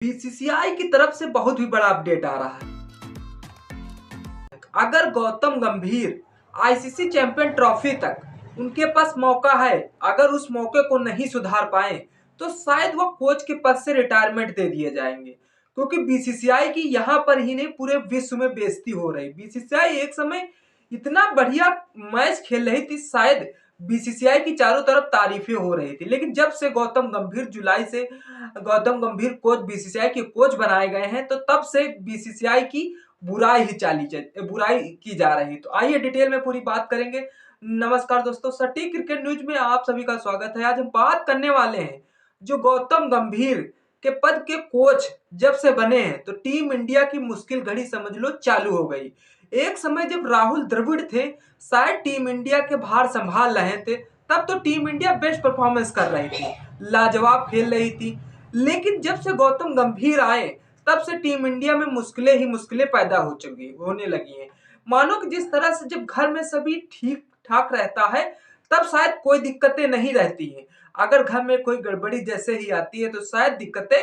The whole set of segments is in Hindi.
बीसीसीआई की तरफ से बहुत ही बड़ा अपडेट आ रहा है। अगर गौतम गंभीर आईसीसी चैंपियन ट्रॉफी तक उनके पास मौका है, अगर उस मौके को नहीं सुधार पाए तो शायद वो कोच के पद से रिटायरमेंट दे दिए जाएंगे, क्योंकि बीसीसीआई की यहां पर ही नहीं पूरे विश्व में बेइज्जती हो रही। बीसीसीआई एक समय इतना बढ़िया मैच खेल रही थी, शायद बीसीसीआई की चारों तरफ तारीफें हो रही थी, लेकिन जब से गौतम गंभीर जुलाई से गौतम गंभीर कोच बीसीसीआई के कोच बनाए गए हैं, तो तब से बीसीसीआई की बुराई की जा रही। तो आइए डिटेल में पूरी बात करेंगे। नमस्कार दोस्तों, सटीक क्रिकेट न्यूज में आप सभी का स्वागत है। आज हम बात करने वाले हैं जो गौतम गंभीर के पद के कोच जब से बने हैं तो टीम इंडिया की मुश्किल घड़ी समझ लो चालू हो गई। एक समय जब राहुल द्रविड़ थे, शायद टीम इंडिया के भार संभाल रहे थे, तब तो टीम इंडिया बेस्ट परफॉर्मेंस कर रही थी, लाजवाब खेल रही थी। लेकिन जब से गौतम गंभीर आए तब से टीम इंडिया में मुश्किलें ही मुश्किलें पैदा होने लगी हैं। मानो कि जिस तरह से जब घर में सभी ठीक ठाक रहता है तब शायद कोई दिक्कतें नहीं रहती हैं, अगर घर में कोई गड़बड़ी जैसे ही आती है तो शायद दिक्कतें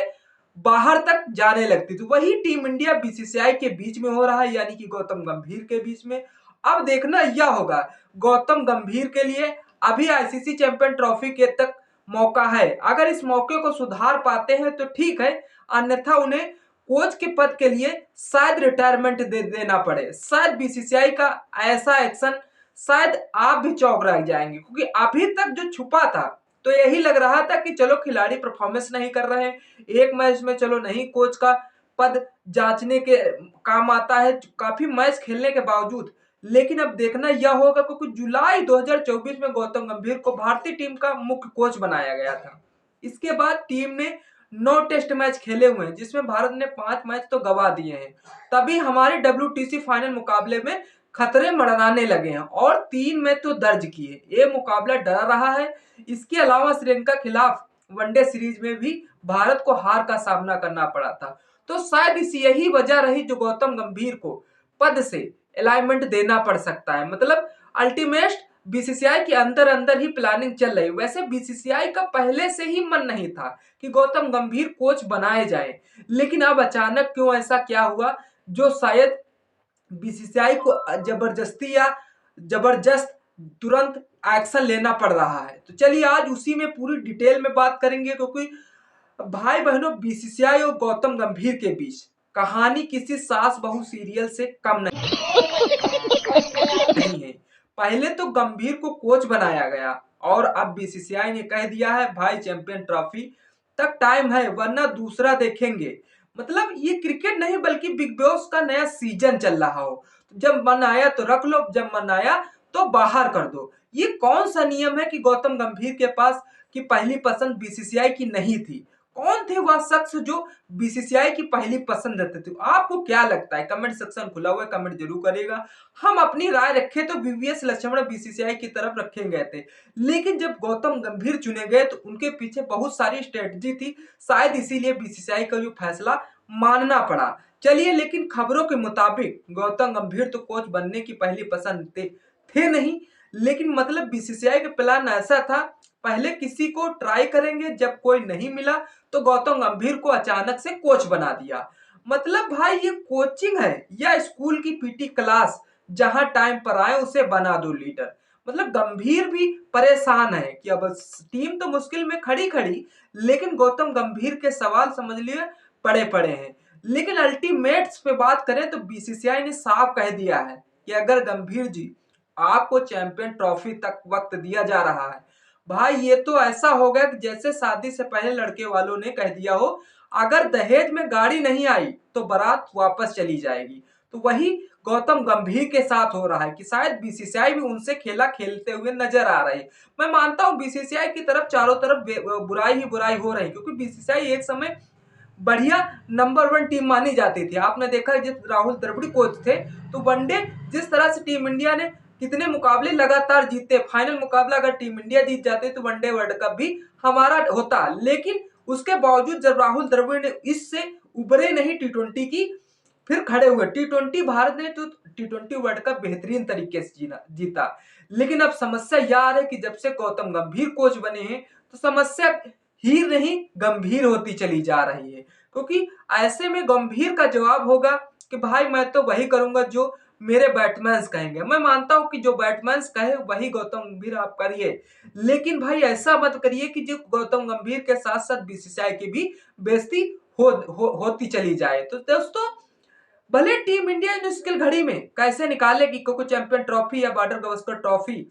बाहर तक जाने लगती। तो वही टीम इंडिया बीसीसीआई के बीच में हो रहा है, यानी कि गौतम गंभीर के बीच में। अब देखना यह होगा, गौतम गंभीर के लिए अभी आईसीसी चैंपियन ट्रॉफी के तक मौका है। अगर इस मौके को सुधार पाते हैं तो ठीक है, अन्यथा उन्हें कोच के पद के लिए शायद रिटायरमेंट दे देना पड़े। शायद बीसीसीआई का ऐसा एक्शन, शायद आप भी चौंक रह जाएंगे, क्योंकि अभी तक जो छुपा था तो यही लग रहा था कि चलो खिलाड़ी परफॉर्मेंस नहीं कर रहे हैं, एक मैच में चलो नहीं कोच का पद जांचने के काम आता है काफी मैच खेलने के बावजूद। लेकिन अब देखना यह होगा, क्योंकि जुलाई 2024 में गौतम गंभीर को भारतीय टीम का मुख्य कोच बनाया गया था। इसके बाद टीम ने 9 टेस्ट मैच खेले हुए हैं, जिसमें भारत ने 5 मैच तो गवा दिए हैं। तभी हमारे डब्ल्यूटीसी फाइनल मुकाबले में खतरे मंडराने लगे हैं और 3 में तो दर्ज किए। ये मुकाबला डरा रहा है। इसके अलावा श्रीलंका खिलाफ वनडे सीरीज में भी भारत को हार का सामना करना पड़ा था। तो शायद इस यही वजह रही जो गौतम गंभीर को पद से अलाइनमेंट देना पड़ सकता है। मतलब अल्टीमेट बीसीसीआई के अंदर अंदर ही प्लानिंग चल रही। वैसे बीसीसीआई का पहले से ही मन नहीं था कि गौतम गंभीर कोच बनाए जाए, लेकिन अब अचानक क्यों ऐसा क्या हुआ जो शायद बीसीसीआई को जबरदस्त तुरंत एक्शन लेना पड़ रहा है। तो चलिए आज उसी में पूरी डिटेल में बात करेंगे, क्योंकि भाई बहनों बीसीसीआई और गौतम गंभीर के बीच कहानी किसी सास बहू सीरियल से कम नहीं है। पहले तो गंभीर को कोच बनाया गया और अब बीसीसीआई ने कह दिया है भाई चैंपियन ट्रॉफी तक टाइम है, वरना दूसरा देखेंगे। मतलब ये क्रिकेट नहीं बल्कि बिग बॉस का नया सीजन चल रहा हो। जब मन आया तो रख लो, जब मन आया तो बाहर कर दो। ये कौन सा नियम है कि गौतम गंभीर के पास की पहली पसंद बीसीसीआई की नहीं थी? कौन थे वह शख्स जो बीसीसीआई की पहली पसंद रहते थे? आपको क्या लगता है? कमेंट सेक्शन खुला हुआ है, कमेंट जरूर करिएगा। हम अपनी राय रखे तो वीवीएस लक्ष्मण बीसीसीआई की तरफ रखे गए थे, लेकिन जब गौतम गंभीर चुने गए तो उनके पीछे बहुत सारी स्ट्रेटजी थी, शायद इसीलिए बीसीसीआई का जो फैसला मानना पड़ा। चलिए, लेकिन खबरों के मुताबिक गौतम गंभीर तो कोच बनने की पहली पसंद थे नहीं, लेकिन मतलब बीसीसीआई का प्लान ऐसा था, पहले किसी को ट्राई करेंगे, जब कोई नहीं मिला तो गौतम गंभीर को अचानक से कोच बना दिया। मतलब भाई ये कोचिंग है या स्कूल की पीटी क्लास, जहां टाइम पर आए उसे बना दो लीडर। मतलब गंभीर भी परेशान है कि अब टीम तो मुश्किल में खड़ी खड़ी, लेकिन गौतम गंभीर के सवाल समझ लिए पड़े पड़े हैं। लेकिन अल्टीमेट्स पे बात करें तो बीसीसीआई ने साफ कह दिया है कि अगर गंभीर जी आपको चैंपियन ट्रॉफी तक वक्त दिया जा रहा है, भाई ये तो ऐसा हो गया कि जैसे शादी से पहले लड़के वालों ने कह दिया हो अगर दहेज में गाड़ी नहीं आई तो बारात वापस चली जाएगी। तो वही गौतम गंभीर के साथ हो रहा है कि शायद बीसीसीआई भी उनसे खेला खेलते हुए नजर आ रही है। मैं मानता हूं बीसीसीआई की तरफ चारों तरफ बुराई ही बुराई हो रही, क्योंकि बीसीसीआई एक समय बढ़िया नंबर 1 टीम मानी जाती थी। आपने देखा जब राहुल द्रविड़ कोच थे तो वनडे जिस तरह से टीम इंडिया ने कितने मुकाबले लगातार जीते, फाइनल मुकाबला अगर टीम इंडिया जीत जाते तो वनडे वर्ल्ड कप भी हमारा होता। लेकिन उसके बावजूद जब राहुल द्रविड़ ने इससे उबरे नहीं टी20 की, फिर खड़े हुए टी20 भारत ने तो टी20 वर्ल्ड कप बेहतरीन तरीके से जीता। लेकिन अब समस्या यह है कि जब से गौतम गंभीर कोच बने हैं तो समस्या ही नहीं गंभीर होती चली जा रही है, क्योंकि ऐसे में गंभीर का जवाब होगा कि भाई मैं तो वही करूंगा जो मेरे बैट्समैन कहेंगे। मैं मानता हूं कि जो बैट्समैन कहे वही गौतम गंभीर आप करिए, लेकिन भाई ऐसा मत करिए कि जो गौतम गंभीर के साथ साथ बीसीसीआई की भी बेइज्जती होती चली जाए। तो दोस्तों, भले टीम इंडिया इन मुश्किल घड़ी में कैसे निकालेगी, कोको चैंपियन ट्रॉफी या बॉर्डर गवस्कर ट्रॉफी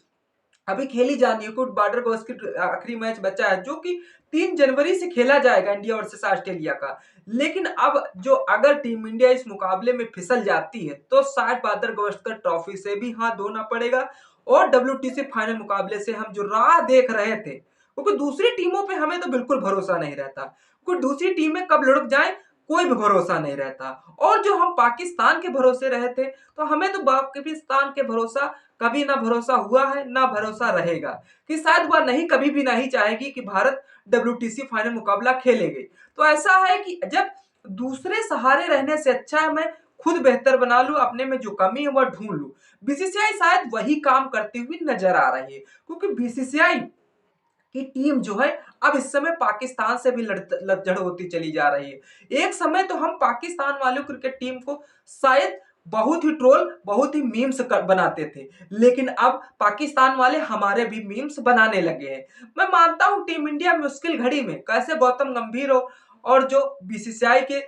अभी खेली जानी है, कुछ बॉर्डर गवस्कर आखिरी मैच बचा है जो कि 3 जनवरी से खेला जाएगा इंडिया वर्सेस ऑस्ट्रेलिया का। लेकिन अब जो अगर टीम इंडिया इस मुकाबले में फिसल जाती है तो शायद बॉर्डर गवस्कर ट्रॉफी से भी हाथ धोना पड़ेगा, और डब्ल्यूटीसी फाइनल मुकाबले से हम जो राह देख रहे थे, क्योंकि दूसरी टीमों पे हमें तो बिल्कुल भरोसा नहीं रहता, क्योंकि दूसरी टीमें कब लुढ़क जाए कोई भी भरोसा नहीं रहता। और जो हम पाकिस्तान के भरोसे रहे थे, तो हमें तो पाकिस्तान के भरोसा कभी ना भरोसा हुआ है ना भरोसा रहेगा, कि शायद वह नहीं कभी भी नहीं चाहेगी कि भारत डब्ल्यूटीसी फाइनल मुकाबला खेलेगी। तो ऐसा है कि जब दूसरे सहारे रहने से अच्छा है मैं खुद बेहतर बना लूं, अपने में जो कमी है वह ढूंढ लूं। बीसीसीआई शायद वही काम करती हुई नजर आ रही है, क्योंकि बीसीसीआई की टीम जो है अब इस समय पाकिस्तान से भी लड़झड़ होती चली जा रही है। एक समय तो हम पाकिस्तान वालों क्रिकेट टीम को शायद बहुत ही ट्रोल, बहुत ही मीम्स बनाते थे, लेकिन अब पाकिस्तान वाले हमारे भी मीम्स बनाने लगे हैं। मैं मानता हूं टीम इंडिया मुश्किल घड़ी में कैसे गौतम गंभीर हो और जो बीसीसीआई के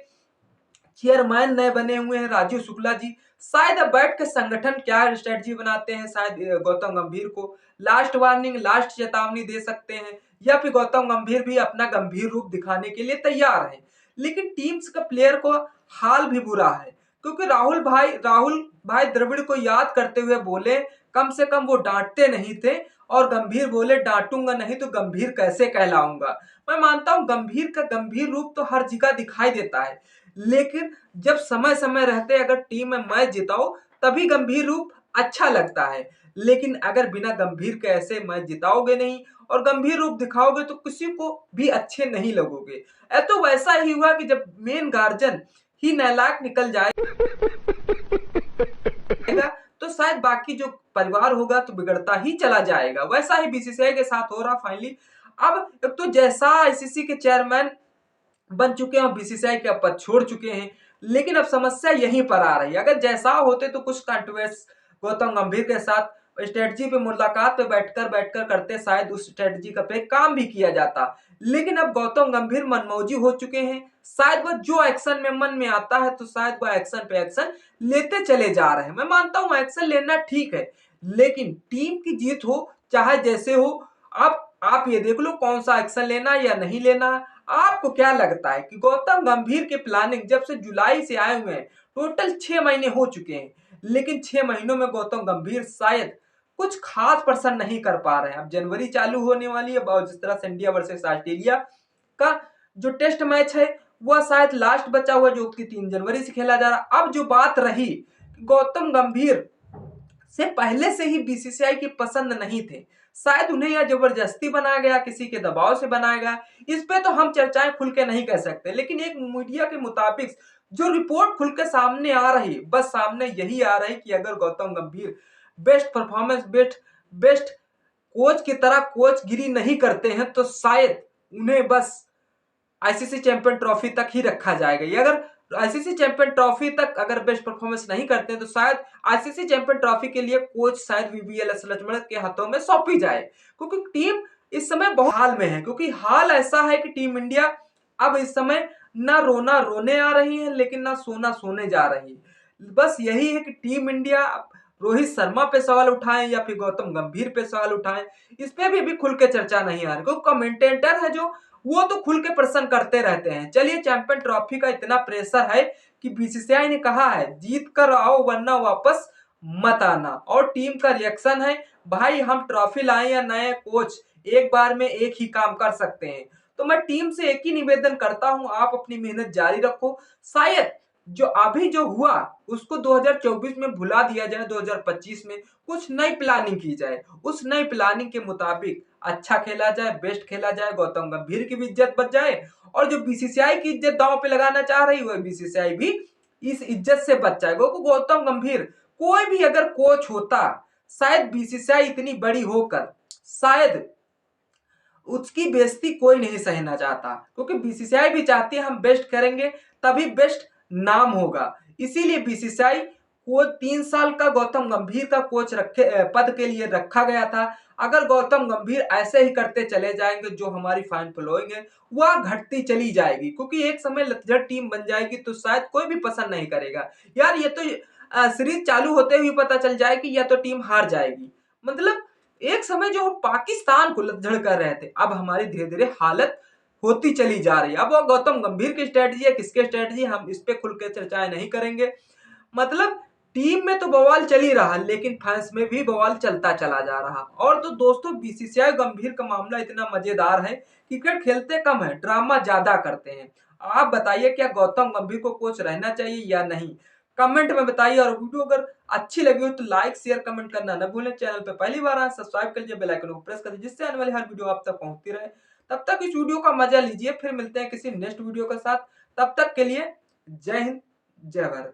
चेयरमैन नए बने हुए हैं राजीव शुक्ला जी, शायद अब बैठ के संगठन क्या स्ट्रेटजी बनाते हैं, शायद गौतम गंभीर को लास्ट वार्निंग, लास्ट चेतावनी दे सकते हैं, या फिर गौतम गंभीर भी अपना गंभीर रूप दिखाने के लिए तैयार है। लेकिन टीम्स का प्लेयर को हाल भी बुरा है, क्योंकि राहुल भाई द्रविड़ को याद करते हुए बोले कम से कम वो डांटते नहीं थे, और गंभीर बोले डांटूंगा नहीं तो गंभीर कैसे कहलाऊंगा। मैं मानता हूं गंभीर का गंभीर रूप तो हर जगह दिखाई देता है, लेकिन जब समय समय रहते अगर टीम में मैच जिताओ तभी गंभीर रूप अच्छा लगता है। लेकिन अगर बिना गंभीर के ऐसे मैच जिताओगे नहीं और गंभीर रूप दिखाओगे तो किसी को भी अच्छे नहीं लगोगे। तो वैसा ही हुआ कि जब मेन गार्जियन ही नालायक निकल जाएगा तो शायद बाकी जो परिवार होगा तो बिगड़ता ही चला जाएगा। वैसा ही बीसीसीआई के साथ हो रहा फाइनली। अब एक तो जैसा आईसीसी के चेयरमैन बन चुके हैं और बीसीसीआई के पद छोड़ चुके हैं, लेकिन अब समस्या यहीं पर आ रही है। अगर जैसा होते तो कुछ कंट्रोवर्स गौतम गंभीर के साथ स्ट्रेटजी पे मुलाकात पे बैठकर करते, शायद उस स्ट्रेटजी का पे काम भी किया जाता। लेकिन अब गौतम गंभीर मनमौजी हो चुके हैं, शायद वह जो एक्शन में मन में आता है तो शायद वह एक्शन पे एक्शन लेते चले जा रहे हैं। मैं मानता हूं एक्शन लेना ठीक है, लेकिन टीम की जीत हो चाहे जैसे हो, आप ये देख लो कौन सा एक्शन लेना या नहीं लेना। आपको क्या लगता है कि गौतम गंभीर की प्लानिंग जब से जुलाई से आए हुए हैं, टोटल 6 महीने हो चुके हैं, लेकिन 6 महीनों में गौतम गंभीर शायद कुछ खास प्रदर्शन नहीं कर पा रहे हैं। अब जनवरी चालू होने वाली है और जिस तरह से इंडिया वर्सेस ऑस्ट्रेलिया का जो टेस्ट मैच है वह शायद लास्ट बचा हुआ जो कि 3 जनवरी से खेला जा रहा। अब जो बात रही, गौतम गंभीर से पहले से ही बीसीसीआई की पसंद नहीं थे, शायद उन्हें यह जबरदस्ती बनाया गया, किसी के दबाव से बनाया गया, इस पे तो हम चर्चाएं खुल के नहीं कह सकते। लेकिन एक मीडिया के मुताबिक जो रिपोर्ट खुल के सामने आ रही, बस सामने यही आ रही कि अगर गौतम गंभीर बेस्ट परफॉर्मेंस, बेस्ट कोच की तरह कोच गिरी नहीं करते हैं तो शायद उन्हें बस आईसीसी चैंपियन ट्रॉफी तक ही रखा जाएगा। अगर आईसीसी चैंपियन ट्रॉफी तक अगर बेस्ट परफॉर्मेंस नहीं करते तो शायद आईसीसी चैंपियन ट्रॉफी के लिए कोच शायद वीवीएल लक्ष्मण के हाथों में सौंपी जाए, क्योंकि टीम इस समय बहुत हाल में है। क्योंकि हाल ऐसा है कि टीम इंडिया अब इस समय ना रोना रोने आ रही है, लेकिन ना सोना सोने जा रही है। बस यही है कि टीम इंडिया रोहित शर्मा पे सवाल उठाएं या फिर गौतम गंभीर पे सवाल उठाएं, इस पे भी खुल के चर्चा नहीं आ रही, क्योंकि कमेंटेटर है जो वो तो खुल के प्रश्न करते रहते हैं। चलिए, चैंपियन ट्रॉफी का इतना प्रेशर है कि बीसीसीआई ने कहा है जीत कर आओ वरना वापस मत आना, और टीम का रिएक्शन है भाई हम ट्रॉफी लाएं या नए कोच एक बार में एक ही काम कर सकते हैं। तो मैं टीम से एक ही निवेदन करता हूं, आप अपनी मेहनत जारी रखो। शायद जो अभी जो हुआ उसको 2024 में भुला दिया जाए, 2025 में कुछ नई प्लानिंग की जाए, उस नई प्लानिंग के मुताबिक अच्छा खेला जाए, बेस्ट खेला जाए, गौतम गंभीर की भी इज्जत बच जाए, और जो बीसीसीआई की इज्जत दांव पे लगाना चाह रही है बीसीसीआई भी इस इज्जत से बच जाए। गौतम गंभीर कोई भी अगर कोच होता, शायद बीसीसीआई इतनी बड़ी होकर शायद उसकी बेइज्जती कोई नहीं सहना चाहता, क्योंकि बीसीसीआई भी चाहती है हम बेस्ट करेंगे तभी बेस्ट नाम होगा। इसीलिए बीसीसीआई को 3 साल का गौतम गंभीर का कोच पद के लिए रखा गया था। अगर गौतम गंभीर ऐसे ही करते चले जाएंगे, जो हमारी फैन फॉलोइंग है वह घटती चली जाएगी, क्योंकि एक समय लतझट टीम बन जाएगी तो शायद कोई भी पसंद नहीं करेगा। यार ये तो सीरीज चालू होते हुए पता चल जाए कि या तो टीम हार जाएगी। मतलब एक समय जो हम पाकिस्तान को लतझड़ कर रहे थे, अब हमारी धीरे धीरे हालत होती चली जा रही है। अब वो गौतम गंभीर की स्ट्रेटजी है, किसके स्ट्रेटजी, हम इस पे खुल के चर्चाएं नहीं करेंगे। मतलब टीम में तो बवाल चल ही रहा, लेकिन फैंस में भी बवाल चलता चला जा रहा। और तो दोस्तों, बीसीसीआई गंभीर का मामला इतना मजेदार है, क्रिकेट खेलते कम है, ड्रामा ज्यादा करते हैं। आप बताइए, क्या गौतम गंभीर को कोच रहना चाहिए या नहीं? कमेंट में बताइए। और वीडियो अगर अच्छी लगी हो तो लाइक शेयर कमेंट करना न भूलें। चैनल पे पहली बार आए सब्सक्राइब कर लीजिए, बेल आइकन को प्रेस कर दीजिए, जिससे आने वाली हर वीडियो आप तक पहुंचती रहे। तब तक इस वीडियो का मजा लीजिए, फिर मिलते हैं किसी नेक्स्ट वीडियो के साथ। तब तक के लिए जय हिंद, जय भारत।